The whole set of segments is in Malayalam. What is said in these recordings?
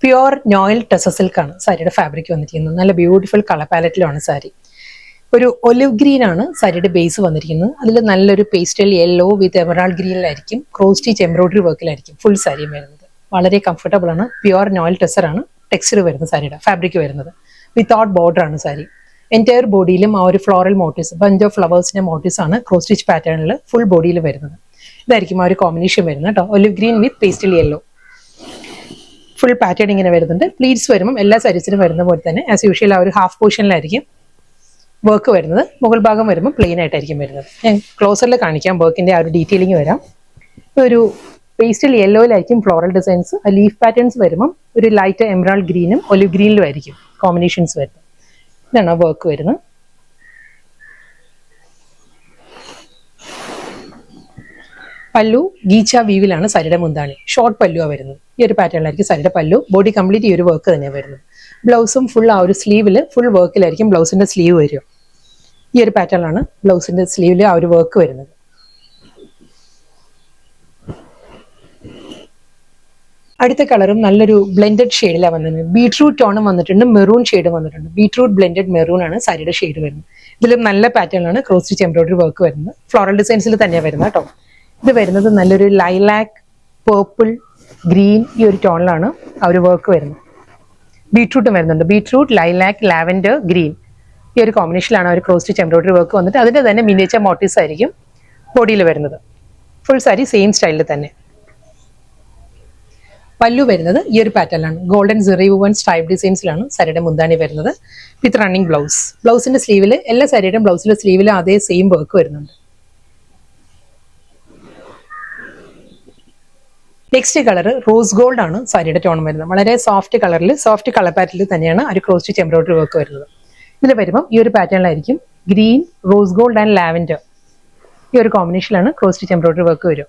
പ്യുവർ നോയിൽ ടെസർ സിൽക്കാണ് സാരിയുടെ ഫാബ്രിക് വന്നിരിക്കുന്നത്. നല്ല ബ്യൂട്ടിഫുൾ കളർ പാലറ്റിലാണ് സാരി. ഒരു ഒലിവ് ഗ്രീൻ ആണ് സാരിയുടെ ബേസ് വന്നിരിക്കുന്നത്. അതിൽ നല്ലൊരു പേസ്റ്റൽ യെല്ലോ വിത്ത് എമറാൾഡ് ഗ്രീനിലായിരിക്കും ക്രോസ് സ്റ്റിച്ച് എംബ്രോയിഡറി വർക്കിലായിരിക്കും ഫുൾ സാരിയും വരുന്നത്. വളരെ കംഫർട്ടബിൾ ആണ്. പ്യുവർ നോയിൽ ടെസർ ആണ് ടെക്സ്ചർ വരുന്നത് സാരിയുടെ ഫാബ്രിക് വരുന്നത്. വിത്തൗട്ട് ബോർഡർ ആണ് സാരി. എൻറ്റയർ ബോഡിയിലും ആ ഒരു ഫ്ലോറൽ മോട്ടീവ്സ് ബഞ്ച് ഓഫ് ഫ്ലവേഴ്സിന്റെ മോട്ടീവ്സ് ആണ് ക്രോസ് സ്റ്റിച്ച് പാറ്റേണിൽ ഫുൾ ബോഡിയിൽ വരുന്നത്. ഇതായിരിക്കും ആ ഒരു കോമ്പിനേഷൻ വരുന്നത് കേട്ടോ. Olive green with pastel yellow full pattern ഇങ്ങനെ വരുന്നുണ്ട്. പ്ലീറ്റ്സ് വരുമ്പോൾ എല്ലാ സാരീസിനും വരുന്ന പോലെ തന്നെ ആസ് യൂഷ്വൽ ആ ഒരു ഹാഫ് പോർഷനിലായിരിക്കും വർക്ക് വരുന്നത്. മുകൾ ഭാഗം വരുമ്പോൾ പ്ലെയിൻ ആയിട്ടായിരിക്കും വരുന്നത്. ഞാൻ ക്ലോസറിൽ കാണിക്കാം വർക്കിന്റെ ആ ഒരു ഡീറ്റെയിലിംഗ് വരാം. ഒരു പേസ്റ്റൽ യെല്ലോയിലായിരിക്കും ഫ്ലോറൽ ഡിസൈൻസ്. ലീഫ് പാറ്റേൺസ് വരുമ്പോൾ ഒരു ലൈറ്റ് എമറാൾഡ് ഗ്രീനും ഒലിവ് ഗ്രീനിലും ആയിരിക്കും കോമ്പിനേഷൻസ് വരുന്നത്. ഇതാണ് വർക്ക് വരുന്നത്. പല്ലു ഗീച്ച വീവിലാണ് സാരിയുടെ മുന്താണി. ഷോർട്ട് പല്ലുവാ വരുന്നത്. ഈ ഒരു പാറ്റേണിലായിരിക്കും സാരിയുടെ പല്ലു. ബോഡി കംപ്ലീറ്റ് ഈ ഒരു വർക്ക് തന്നെയാണ് വരുന്നത്. ബ്ലൗസും ഫുൾ ആ ഒരു സ്ലീവിൽ ഫുൾ വർക്കിലായിരിക്കും ബ്ലൗസിന്റെ സ്ലീവ് വരിക. ഈ ഒരു പാറ്റേണിലാണ് ബ്ലൗസിന്റെ സ്ലീവിൽ ആ ഒരു വർക്ക് വരുന്നത്. അടുത്ത കളറും നല്ലൊരു ബ്ലെൻഡഡ് ഷെയ്ഡിലാണ് വന്നിട്ടുണ്ട്. ബീട്രൂട്ട് ടോണും വന്നിട്ടുണ്ട്, മെറൂൺ ഷെയ്ഡും വന്നിട്ടുണ്ട്. ബീട്രൂട്ട് ബ്ലെൻഡഡ് മെറൂൺ ആണ് സാരിയുടെ ഷെയ്ഡ് വരുന്നത്. ഇതിലും നല്ല പാറ്റേണിലാണ് ക്രോസ് സ്റ്റിച്ച് എംബ്രോയിഡറി വർക്ക് വരുന്നത്. ഫ്ലോറൽ ഡിസൈൻസിൽ തന്നെയാണ് വരുന്നത് കേട്ടോ. ഇത് വരുന്നത് നല്ലൊരു ലൈലാക്ക്, പേർപ്പിൾ, ഗ്രീൻ ഈ ഒരു ടോണിലാണ് ആ ഒരു വർക്ക് വരുന്നത്. ബീട്രൂട്ടും വരുന്നുണ്ട്. ബീട്രൂട്ട്, ലൈലാക്ക്, ലാവൻഡർ, ഗ്രീൻ ഈ ഒരു കോമ്പിനേഷനിലാണ് ആ ഒരു ക്രോസ് സ്റ്റിച്ച് എംബ്രോയിഡറി വർക്ക് വന്നിട്ട് അതിന്റെ തന്നെ മിനിയേച്ചർ മോട്ടീവ്സ് ആയിരിക്കും ബോഡിയിൽ വരുന്നത്. ഫുൾ സാരി സെയിം സ്റ്റൈലിൽ തന്നെ. പല്ലു വരുന്നത് ഈ ഒരു പാറ്റേണിലാണ്. ഗോൾഡൻ സെറി വുവൻ സ്ട്രൈപ്പ് ഡിസൈൻസിലാണ് സാരിയുടെ മുന്താണി വരുന്നത്. വിത്ത് റണ്ണിങ് ബ്ലൗസ്. ബ്ലൗസിന്റെ സ്ലീവിൽ എല്ലാ സാരിയുടെയും ബ്ലൗസിന്റെ സ്ലീവിൽ അതേ സെയിം വർക്ക് വരുന്നുണ്ട്. നെക്സ്റ്റ് കളർ റോസ് ഗോൾഡ് ആണ് സാരിയുടെ ടോൺ വരുന്നത്. വളരെ സോഫ്റ്റ് കളറിൽ സോഫ്റ്റ് കളർ പാറ്റേണിൽ തന്നെയാണ് ഒരു ക്രോസ് സ്റ്റിച്ച് എംബ്രോയിഡറി വർക്ക് വരുന്നത്. ഇതിൽ വരുമ്പോൾ ഈ ഒരു പാറ്റേണിലായിരിക്കും green, rose gold and lavender ഈ ഒരു കോമ്പിനേഷനിലാണ് ക്രോസ് സ്റ്റിച്ച് എംബ്രോയിഡറി വർക്ക് വരും.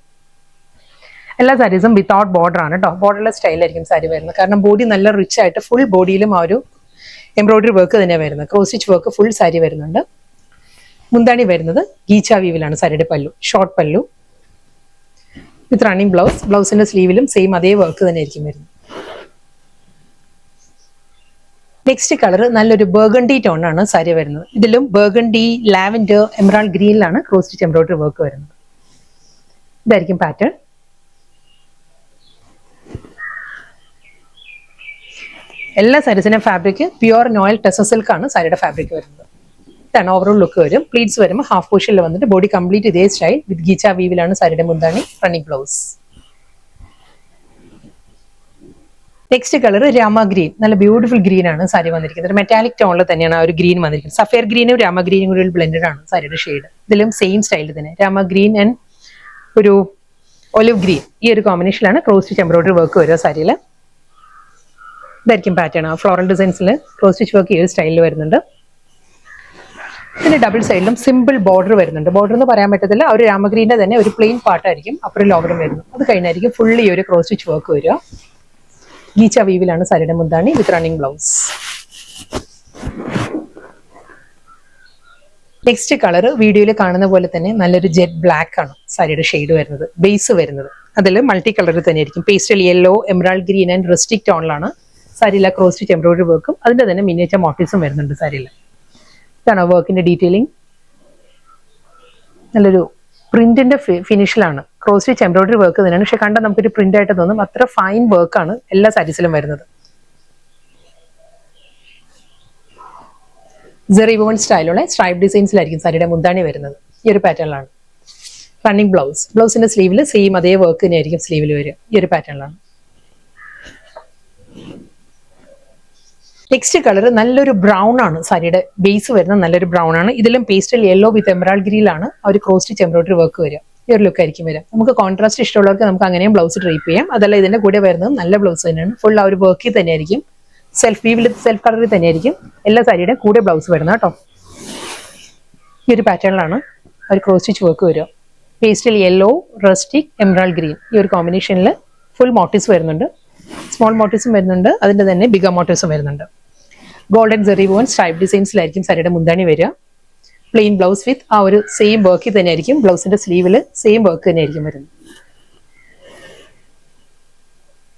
എല്ലാ സാരീസും വിത്തൗട്ട് ബോർഡർ ആണ് കേട്ടോ. ബോർഡർലെസ് സ്റ്റൈലായിരിക്കും സാരി വരുന്നത്. കാരണം ബോഡി നല്ല റിച്ച് ആയിട്ട് ഫുൾ ബോഡിയിലും ആ ഒരു എംബ്രോയിഡറി വർക്ക് തന്നെയാണ് വരുന്നത്. Cross stitch work full sari വരുന്നുണ്ട്. മുന്താണി വരുന്നത് ഗീച്ച വീവിലാണ് സാരിയുടെ pallu. Short pallu with running blouse. ബ്ലൗസിന്റെ സ്ലീവിലും സെയിം അതേ വർക്ക് തന്നെ ആയിരിക്കും വരുന്നത്. നെക്സ്റ്റ് കളർ നല്ലൊരു ബർഗണ്ടി ടോൺ ആണ് സാരി വരുന്നത്. ഇതിലും ബർഗണ്ടി, ലാവൻഡർ, എമറാൾഡ് ഗ്രീനിലാണ് ക്രോസ് സ്റ്റിച്ച് എംബ്രോയിഡറി വർക്ക് വരുന്നത്. ഇതായിരിക്കും പാറ്റേൺ. എല്ലാ സാരീസിനും fabric pure noil tussar silk ആണ് സാരിയുടെ ഫാബ്രിക് വരുന്നത്. ഇതാണ് ഓവറോൾ ലുക്ക് വരും. പ്ലീറ്റ്സ് വരുമ്പോൾ ഹാഫ് പോർഷനിൽ വന്നിട്ട് ബോഡി കംപ്ലീറ്റ് ഇതേ സ്റ്റൈൽ വിത്ത് ഗീച്ച വീവിലാണ് സാരിയുടെ മുന്താണി. Running blouse. Next colour Rama green. നല്ല ബ്യൂട്ടിഫുൾ ഗ്രീൻ ആണ് സാരി വന്നിരിക്കുന്നത്. മെറ്റാലിക് ടോണിൽ തന്നെയാണ് ആ ഒരു ഗ്രീൻ വന്നിരിക്കുന്നത്. സഫയർ ഗ്രീനും രാമ ഗ്രീനും കൂടി ബ്ലെൻഡഡ് ആണ് സാരിയുടെ ഷെയ്ഡ്. ഇതിലും സെയിം സ്റ്റൈലിൽ തന്നെ രാമ ഗ്രീൻ ആൻഡ് ഒരു ഒലിവ് ഗ്രീൻ ഈ ഒരു കോമ്പിനേഷനിലാണ് ക്രോസ് സ്റ്റിച്ച് എംബ്രോയിഡറി വർക്ക് വരിക സാരിയിൽ. ഇതായിരിക്കും പാറ്റേൺ. ഫ്ലോറൽ ഡിസൈൻസിൽ ക്രോസ് സ്റ്റിച്ച് വർക്ക് ഈ ഒരു സ്റ്റൈലിൽ വരുന്നുണ്ട്. ഇതിന്റെ ഡബിൾ സൈഡിലും സിമ്പിൾ ബോർഡർ വരുന്നുണ്ട്. ബോർഡർ എന്ന് പറയാൻ പറ്റത്തില്ല. ഒരു രാമഗ്രീന്റെ തന്നെ ഒരു പ്ലെയിൻ പാർട്ടായിരിക്കും അപ്പുറം ലോവറും വരുന്നത്. അത് കഴിഞ്ഞായിരിക്കും ഫുള്ളി ഒരു ക്രോസ് സ്റ്റിച്ച് വർക്ക് വരിക. ഗീച്ച വീവിലാണ് സാരിയുടെ മുന്താണി വിത്ത് റണ്ണിങ് ബ്ലൗസ്. നെക്സ്റ്റ് കളർ വീഡിയോയിൽ കാണുന്ന പോലെ തന്നെ നല്ലൊരു ജെറ്റ് ബ്ലാക്ക് ആണ് സാരിയുടെ ഷെയ്ഡ് വരുന്നത്. ബേസ് വരുന്നത് അതിൽ മൾട്ടി കളറിൽ തന്നെ ആയിരിക്കും. Pastel yellow, emerald green and rustic ടോണിലാണ് സാരിയിലെ ക്രോസ് സ്റ്റിച്ച് എംബ്രോയിഡറി വർക്കും അതിന്റെ തന്നെ മിനിയേച്ചർ മോട്ടീവ്സും വരുന്നുണ്ട് സാരിയിൽ. ഇതാണ് വർക്കിന്റെ ഡീറ്റെയിലിംഗ്. നല്ലൊരു പ്രിന്റിന്റെ ഫിനിഷിലാണ്. ക്രോസ് സ്റ്റിച്ച് എംബ്രോയിഡറി വർക്ക് തന്നെയാണ്. പക്ഷെ കണ്ടാൽ നമുക്കൊരു പ്രിന്റ് ആയിട്ട് തോന്നും. അത്ര ഫൈൻ വർക്കാണ് എല്ലാ സാരീസിലും വരുന്നത്. സെറി വുവൻ സ്റ്റൈലുള്ള സ്ട്രൈപ്പ് ഡിസൈൻസിലായിരിക്കും സാരിയുടെ മുന്താണി വരുന്നത്. ഈ ഒരു പാറ്റേണിലാണ്. Running blouse. ബ്ലൗസിന്റെ സ്ലീവിൽ സെയിം അതേ വർക്ക് തന്നെയായിരിക്കും സ്ലീവിൽ വരിക. ഈ ഒരു പാറ്റേണിലാണ്. നെക്സ്റ്റ് കളർ നല്ലൊരു ബ്രൗൺ ആണ് സാരിയുടെ ബേസ് വരുന്നത്. നല്ലൊരു ബ്രൗൺ ആണ്. ഇതിലും പേസ്റ്റൽ യെല്ലോ വിത്ത് എമറാൾഡ് ഗ്രീനിലാണ് ഒരു ക്രോസ് സ്റ്റിച്ച് എംബ്രോയിഡറി വർക്ക് വരിക. ഈ ഒരു ലുക്ക് ആയിരിക്കും വരിക. നമുക്ക് കോൺട്രാസ്റ്റ് ഇഷ്ടമുള്ളവർക്ക് നമുക്ക് അങ്ങനെയും ബ്ലൗസ് ഡ്രൈപ്പ് ചെയ്യാം. അതല്ല ഇതിന്റെ കൂടെ വരുന്നത് നല്ല ബ്ലൗസ് തന്നെയാണ്. ഫുൾ ആ ഒരു വർക്കിൽ തന്നെയായിരിക്കും. സെൽഫ് വീവിൽ സെൽഫ് കളറിൽ തന്നെയായിരിക്കും എല്ലാ സാരിയുടെ കൂടെ ബ്ലൗസ് വരുന്നത് കേട്ടോ. ഈ ഒരു പാറ്റേണിലാണ് ഒരു ക്രോസ് സ്റ്റിച്ച് വർക്ക് വരിക. Pastel yellow, rustic, emerald green ഈ ഒരു കോമ്പിനേഷനിൽ ഫുൾ മോട്ടീവ്സ് വരുന്നുണ്ട്. സ്മോൾ മോട്ടീവ്സും വരുന്നുണ്ട്. അതിന്റെ തന്നെ ബിഗർ മോട്ടീവ്സും വരുന്നുണ്ട്. ഗോൾഡൻ സെറി വുവൻ സ്ട്രൈപ്പ് ഡിസൈൻസിലായിരിക്കും സാരിയുടെ മുന്താണി വരിക. പ്ലെയിൻ ബ്ലൗസ് വിത്ത് ആ ഒരു സെയിം വർക്കിൽ തന്നെ ആയിരിക്കും. ബ്ലൗസിന്റെ സ്ലീവിൽ സെയിം വർക്ക് തന്നെ ആയിരിക്കും വരുന്നത്.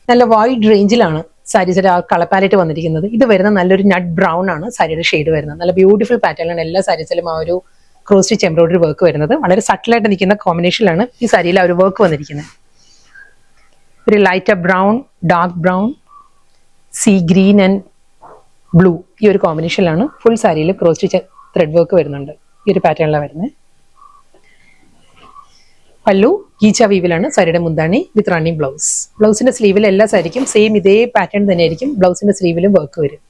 നല്ല വൈഡ് റേഞ്ചിലാണ് സാരീസിന്റെ ആ കളർ പാലറ്റ് വന്നിരിക്കുന്നത്. ഇത് വരുന്ന നല്ലൊരു നട്ട് ബ്രൗൺ ആണ് സാരിയുടെ ഷെയ്ഡ് വരുന്നത്. നല്ല ബ്യൂട്ടിഫുൾ പാറ്റേണിലാണ് എല്ലാ സാരീസിലും ആ ഒരു ക്രോസ് സ്റ്റിച്ച് എംബ്രോയിഡറി വർക്ക് വരുന്നത്. വളരെ സട്ടിലായിട്ട് നിൽക്കുന്ന കോമ്പിനേഷനിലാണ് ഈ സാരിയിൽ ആ ഒരു വർക്ക് വന്നിരിക്കുന്നത്. ഒരു light brown, dark brown, sea green and blue ഈ ഒരു കോമ്പിനേഷനിലാണ് ഫുൾ സാരിയിൽ ക്രോസ് സ്റ്റിച്ച് ത്രെഡ് വർക്ക് വരുന്നുണ്ട്. ഈ ഒരു പാറ്റേണിലാണ് വരുന്നത്. പല്ലു ഗീച്ച വീവിലാണ് സാരിയുടെ മുന്താണി വിത്ത് റണ്ണിങ് ബ്ലൗസ്. ബ്ലൗസിന്റെ സ്ലീവിൽ എല്ലാ സാരിക്കും സെയിം ഇതേ പാറ്റേൺ തന്നെയായിരിക്കും ബ്ലൗസിന്റെ സ്ലീവിലും വർക്ക് വരും.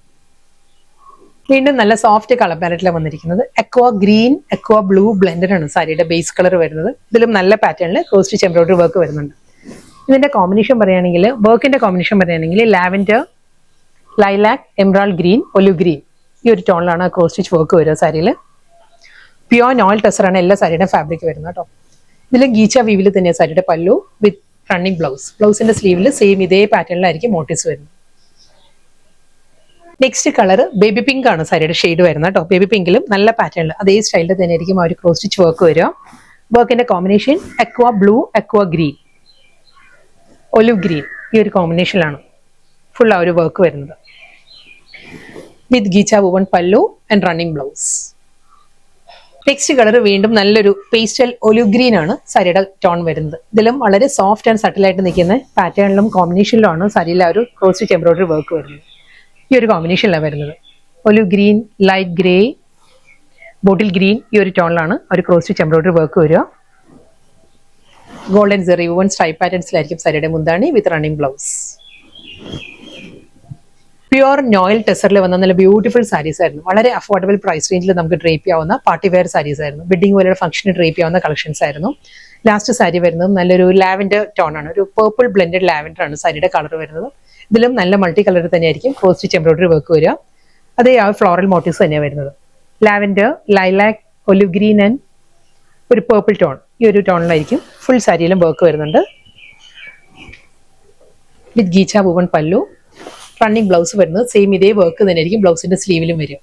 വീണ്ടും നല്ല സോഫ്റ്റ് കളർ പാലറ്റിലാണ് വന്നിരിക്കുന്നത്. അക്വാ ഗ്രീൻ, അക്വാ ബ്ലൂ ബ്ലെൻഡഡ് ആണ് സാരിയുടെ ബേസ് കളർ വരുന്നത്. ഇതിലും നല്ല പാറ്റേണിൽ ക്രോസ് സ്റ്റിച്ച് എംബ്രോയിഡറി വർക്ക് വരുന്നുണ്ട്. ഇതിന്റെ കോമ്പിനേഷൻ പറയുകയാണെങ്കിൽ, വർക്കിന്റെ കോമ്പിനേഷൻ പറയുകയാണെങ്കിൽ lavender, lilac, emerald green, olive green ഈ ഒരു ടോണിലാണ് ക്രോസ് സ്റ്റിച്ച് വർക്ക് വരിക സാരിയിൽ. പ്യോർ നോയിൽ ടെസറാണ് എല്ലാ സാരിയുടെ ഫാബ്രിക് വരുന്നത് കേട്ടോ. ഇതിൽ ഗീച്ച വീവിൽ തന്നെയാണ് സാരിയുടെ പല്ലു വിത്ത് റണ്ണിങ് ബ്ലൗസ്. ബ്ലൗസിന്റെ സ്ലീവിൽ സെയിം ഇതേ പാറ്റേണിലായിരിക്കും മോട്ടീവ്സ് വരുന്നത്. നെക്സ്റ്റ് കളർ ബേബി പിങ്ക് ആണ് സാരിയുടെ ഷെയ്ഡ് വരുന്നത് കേട്ടോ. ബേബി പിങ്കിലും നല്ല പാറ്റേണിൽ അതേ സ്റ്റൈലിൽ തന്നെ ആയിരിക്കും ആ ഒരു ക്രോസ് സ്റ്റിച്ച് വർക്ക് വരിക. വർക്കിന്റെ കോമ്പിനേഷൻ അക്വാ ബ്ലൂ, അക്വാ ഗ്രീൻ, ഒലിവ് ഗ്രീൻ ഈ ഒരു കോമ്പിനേഷനിലാണ് ഫുൾ ആ ഒരു വർക്ക് വരുന്നത്. വിത്ത് ഗീച്ച വുവൺ പല്ലു and running blouse. Next colour വീണ്ടും നല്ലൊരു പേസ്റ്റൽ ഒലിവ് ഗ്രീൻ ആണ് സാരിയുടെ ടോൺ വരുന്നത്. ഇതിലും വളരെ സോഫ്റ്റ് ആൻഡ് സട്ടിലായിട്ട് നിൽക്കുന്ന പാറ്റേണിലും കോമ്പിനേഷനിലുമാണ് സാരിയിലെ ഒരു ക്രോസ് സ്റ്റിച്ച് എംബ്രോയിഡറി വർക്ക് വരുന്നത്. ഈ ഒരു കോമ്പിനേഷനിലാണ് വരുന്നത്. Olive green, light grey, bottle green ഈ ഒരു ടോണിലാണ് ഒരു ക്രോസ് സ്റ്റിച്ച് എംബ്രോയിഡറി വർക്ക് വരിക. ഗോൾഡൻ സെറി വുവൺ സ്ട്രൈപ്പ് പാറ്റേൺസിലായിരിക്കും സാരിയുടെ മുന്താണി വിത്ത് റണ്ണിങ് ബ്ലൗസ്. പ്യുവർ നോയിൽ ടെസറിൽ വന്ന നല്ല ബ്യൂട്ടിഫുൾ സാരീസ് ആയിരുന്നു. വളരെ അഫോർഡബിൾ പ്രൈസ് റേഞ്ചിൽ നമുക്ക് ഡ്രേപ്പ് ചെയ്യാവുന്ന പാർട്ടി വെയർ സാരീസ് ആയിരുന്നു. വെഡിങ് പോലെയുള്ള ഫംഗ്ഷന് ഡ്രേപ്പ് ചെയ്യാവുന്ന കളക്ഷൻസ് ആയിരുന്നു. ലാസ്റ്റ് സാരി വരുന്നത് നല്ലൊരു ലാവൻഡർ ടോൺ ആണ്. ഒരു പേർപ്പിൾ ബ്ലെൻഡഡ് ലാവൻഡർ ആണ് സാരിയുടെ കളർ വരുന്നത്. ഇതിലും നല്ല മൾട്ടി കളർ തന്നെയായിരിക്കും ക്രോസ് സ്റ്റിച്ച് എംബ്രോയിഡറി വർക്ക് വരിക. അതേ ആ ഫ്ലോറൽ മോട്ടീവ്സ് തന്നെയാണ് വരുന്നത്. Lavender, lilac, olive green and ഒരു പേർപ്പിൾ ടോൺ ഈ ഒരു ടോണിലായിരിക്കും ഫുൾ സാരിയിലും വർക്ക് വരുന്നുണ്ട്. വിത്ത് ഗീച്ച വുവൺ പല്ലു, റണ്ണിങ് ബ്ലൗസ് വരുന്നത് സെയിം ഇതേ വർക്ക് തന്നെയായിരിക്കും ബ്ലൗസിന്റെ സ്ലീവിലും വരും.